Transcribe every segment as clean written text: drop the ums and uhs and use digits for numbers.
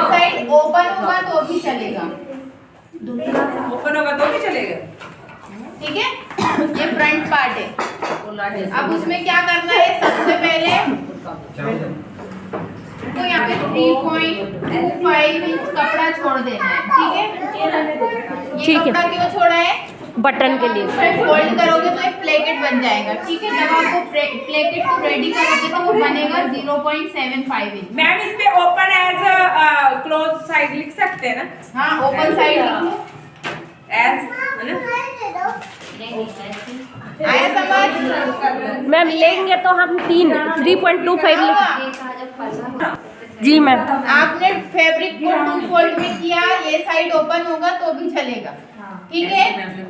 Side open होगा तो भी चलेगा, ओपन होगा तो भी चलेगा। ठीक है। ये फ्रंट पार्ट है। अब उसमें क्या करना है, सबसे पहले तो यहाँ पे 3.25 इंच कपड़ा छोड़ देना है, ठीक है। ये कपड़ा क्यों छोड़ा है? बटन के लिए। फोल्ड करोगे तो एक प्लेकेट बन जाएगा, ठीक है। जब आपको प्लेकेट को रेडी करोगे तो वो बनेगा 0.75 इंच। मैम इस पे ओपन एज क्लोज साइड लिख सकते हैं ना? हाँ, ओपन साइड लिख लो एज, है ना? आया समझ? मैम लेंगे तो हम 3.25 लिख। जी मैम। आपने फैब्रिक को 2 फोल्ड में किया, ये साइड ओपन होगा तो भी चलेगा, ठीक है।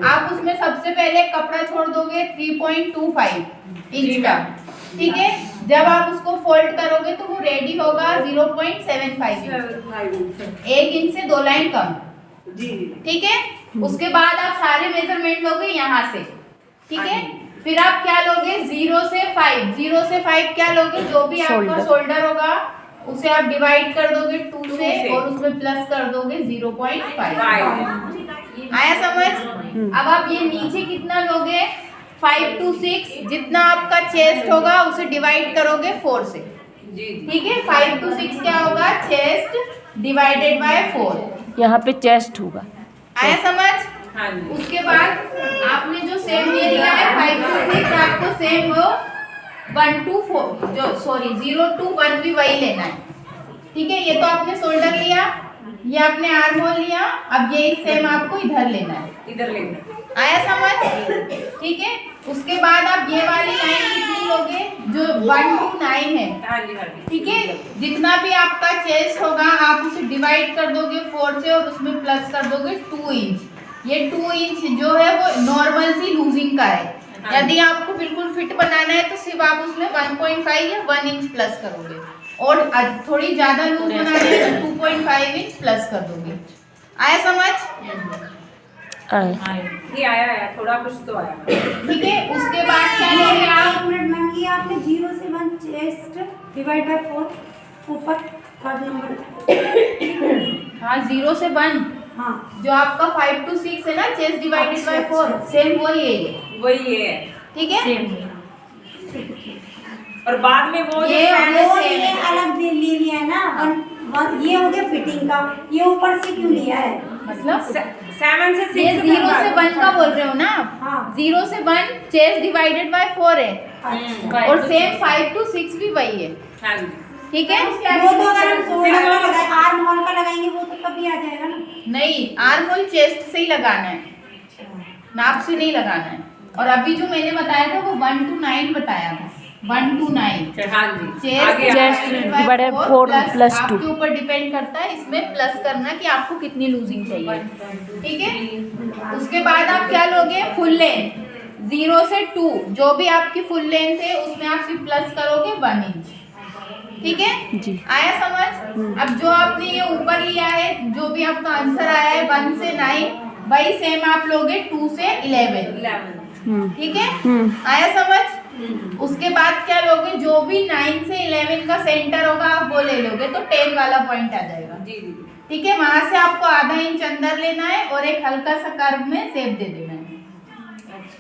आप उसमें सबसे पहले कपड़ा छोड़ दोगे 3.25 इंच का, ठीक है। जब आप उसको फोल्ड करोगे तो वो रेडी होगा 0.75 इंच, 1 इंच से 2 लाइन कम, ठीक है। उसके बाद आप सारे मेजरमेंट लोगे यहाँ से, ठीक है। फिर आप क्या लोगे, 0 से 5 क्या लोगे, जो भी आपका शोल्डर होगा उसे आप डिवाइड कर दोगे 2 से और उसमें प्लस कर दोगे 0.5। आया समझ? अब आप ये नीचे कितना लोगे, 5 to 6, जितना आपका चेस्ट होगा उसे डिवाइड करोगे 4 से, ठीक है। 5 to 6 क्या होगा, चेस्ट डिवाइडेड बाय 4। यहाँ पे चेस्ट होगा। आया समझ? हाँ जी। उसके बाद आपने जो सेम ये लिया है 5 to 6, आपको सेम वो 1 to 4 जो 0 to 1 भी वही लेना है, ठीक है। ये तो आपने शोल्डर लिया, ये आपने आर्म होल लिया, अब ये सेम आपको इधर लेना है, इधर लेना। आया समझ? ठीक है। उसके बाद आप ये वाली लाइन कितनी लोगे, जो 1 to 9 है, हाँ जी, हाँ जी। ठीक है। जितना भी आपका चेस्ट होगा आप उसे डिवाइड कर दोगे 4 से और उसमें प्लस कर दोगे 2 इंच। ये 2 इंच जो है वो नॉर्मल सी लूजिंग का है। यदि आपको बिल्कुल फिट बनाना है तो सिर्फ आप उसमें 1.5 या 1 इंच प्लस करोगे, और थोड़ी ज्यादा लूज बनाना है तो 2.5 इंच प्लस कर दोगे। आया समझ? ये आया थोड़ा कुछ तो आया, ठीक है। उसके बाद क्या लोगे आप, आपने 0 से 1 चेस्ट डिवाइड बाय 4 ऊपर थर्ड नंबर। हाँ, 0 से 1, हाँ, जो आपका 5 to 6 है ना, चेस्ट डिवाइडेड बाय 4, सेम वही है ये, वही है। ठीक है। और बाद में वो ये अलग ले लिया है ना, ये हो गया फिटिंग का, ये ऊपर से क्यों लिया है? मतलब 7 से 6 ये 0 से 1 का बोल रहे हो ना आप? हाँ। 0 से 1 चेस्ट डिवाइडेड बाय 4 है, और सेम 5 to 6 भी वही है, हाँ जी। ठीक है। वो तो अगर हम आर्म होल का लगाएंगे वो तो कभी आ जाएगा ना। नहीं, आर्म होल चेस्ट से ही लगाना है, नाप से नहीं लगाना है। और अभी जो मैंने बताया था वो 1 to 9 बताया था, 1 to 9 हाँ जी। Chest divided 4 plus 2। आपके ऊपर डिपेंड करता है इसमें प्लस करना कि आपको कितनी लूजिंग चाहिए, ठीक है। उसके बाद आप क्या लोगे, फुल लेंथ 0 से 2, जो भी आपकी फुल लेंथ है उसमें आप सिर्फ प्लस करोगे 1 इंच, ठीक है जी। आया समझ? अब जो आपने ये ऊपर लिया है, जो भी आपका आंसर आया है 1 से 9, वही सेम आप लोगे 2 से 11, ठीक है। आया समझ? उसके बाद क्या लोगे, जो भी 9 से 11 का सेंटर होगा आप वो ले लोगे तो 10 वाला पॉइंट आ जाएगा, ठीक है। वहां से आपको आधा इंच अंदर लेना है और एक हल्का सा कर्व में शेप दे देना है,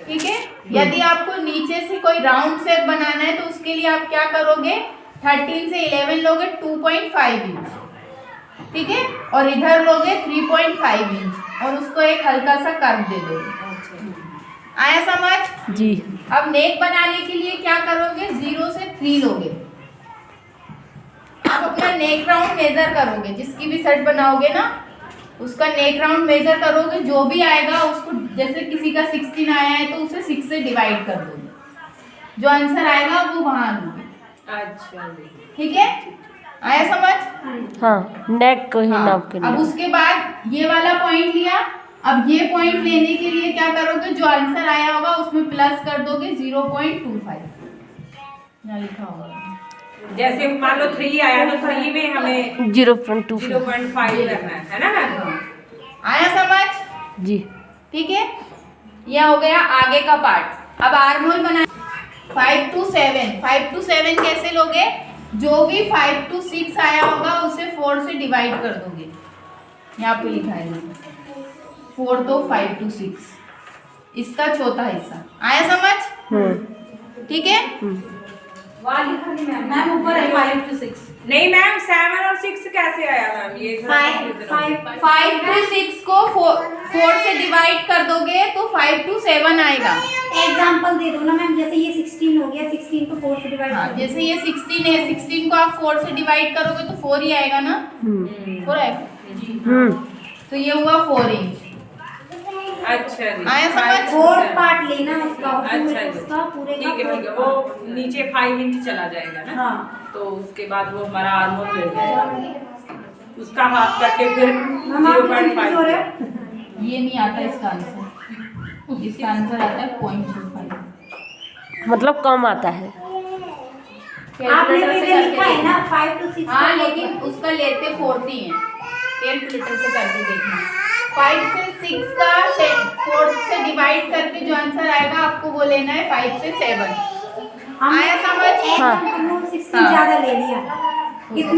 ठीक है। यदि आपको नीचे से कोई राउंड शेप बनाना है तो उसके लिए आप क्या करोगे, 13 से 11 लोगे 2.5 इंच, ठीक है, और इधर लोगे 3.5 इंच और उसको एक हल्का सा कर्व दे दोगे। आया समझ? जी। अब नेक बनाने के लिए क्या करोगे, 0 से 3 लोगे। आप अपना नेक राउंड मेजर करोगे, जिसकी भी शर्ट बनाओगे ना उसका नेक राउंड मेजर करोगे, जो भी आएगा उसको, जैसे किसी का 16 आया है तो उसे 6 से डिवाइड कर दोगे, जो आंसर आएगा वो वहां लोगे, अच्छा, ठीक है। आया समझ? हाँ, नेक को ही हाँ। नाप के अब उसके बाद ये वाला पॉइंट लिया, अब ये पॉइंट लेने के लिए क्या करोगे, जो आंसर आया होगा उसमें प्लस कर दोगे 0.25, यहाँ लिखा होगा। जैसे मान लो 3 आया तो 3 में हमें 0.25 करना है ना मैम? आया समझ? जी। ठीक है, यह हो गया आगे का पार्ट। अब आर्म होल बना 5 to 7 कैसे लोगे, जो भी 5 to 6 आया होगा उसे 4 से डिवाइड कर दोगे, यहाँ पे लिखा है 4 तो 5 to 6, इसका चौथा हिस्सा। आया समझ? ठीक है। मैम ऊपर है 5 to 6। नहीं मैम 7 और 6 कैसे आया मैम? ये 5 to 6 को 4 से डिवाइड कर दोगे तो 5 to 7 आएगा। एग्जांपल दे दो ना मैम, जैसे ये 16 हो गया, 16 को 4 से डिवाइड हाँ, कर दो। जैसे ये 16 है, 16 को आप 4 से डिवाइड करोगे तो 4 ही आएगा ना। 4 आएगा। तो ये हुआ 4 इंच। अच्छा जी। आया समझ? फोर्थ पार्ट लेना उसका, अच्छा उसका पूरे का ठीक है, वो नीचे 5 इंच चला जाएगा ना। हाँ। तो उसके बाद वो हमारा आर्मोल मिल जाएगा, उसका हाफ करके फिर हम आप confuse हो रहे 0.5। हो? ये नहीं आता इसका आंसर, इसका आंसर आता है 0.25। मतलब कम आता है। आपने पहले लिखा है ना 5 to 6। हाँ, लेकिन उसका लेते 4 ही है, कैलकुलेटर से करके देखना। 5 से 6 का 4 से डिवाइड करके जो आंसर आएगा आपको वो लेना है 5 से 7। आया समझ? हाँ। 16 ज्यादा ले लिया, कितना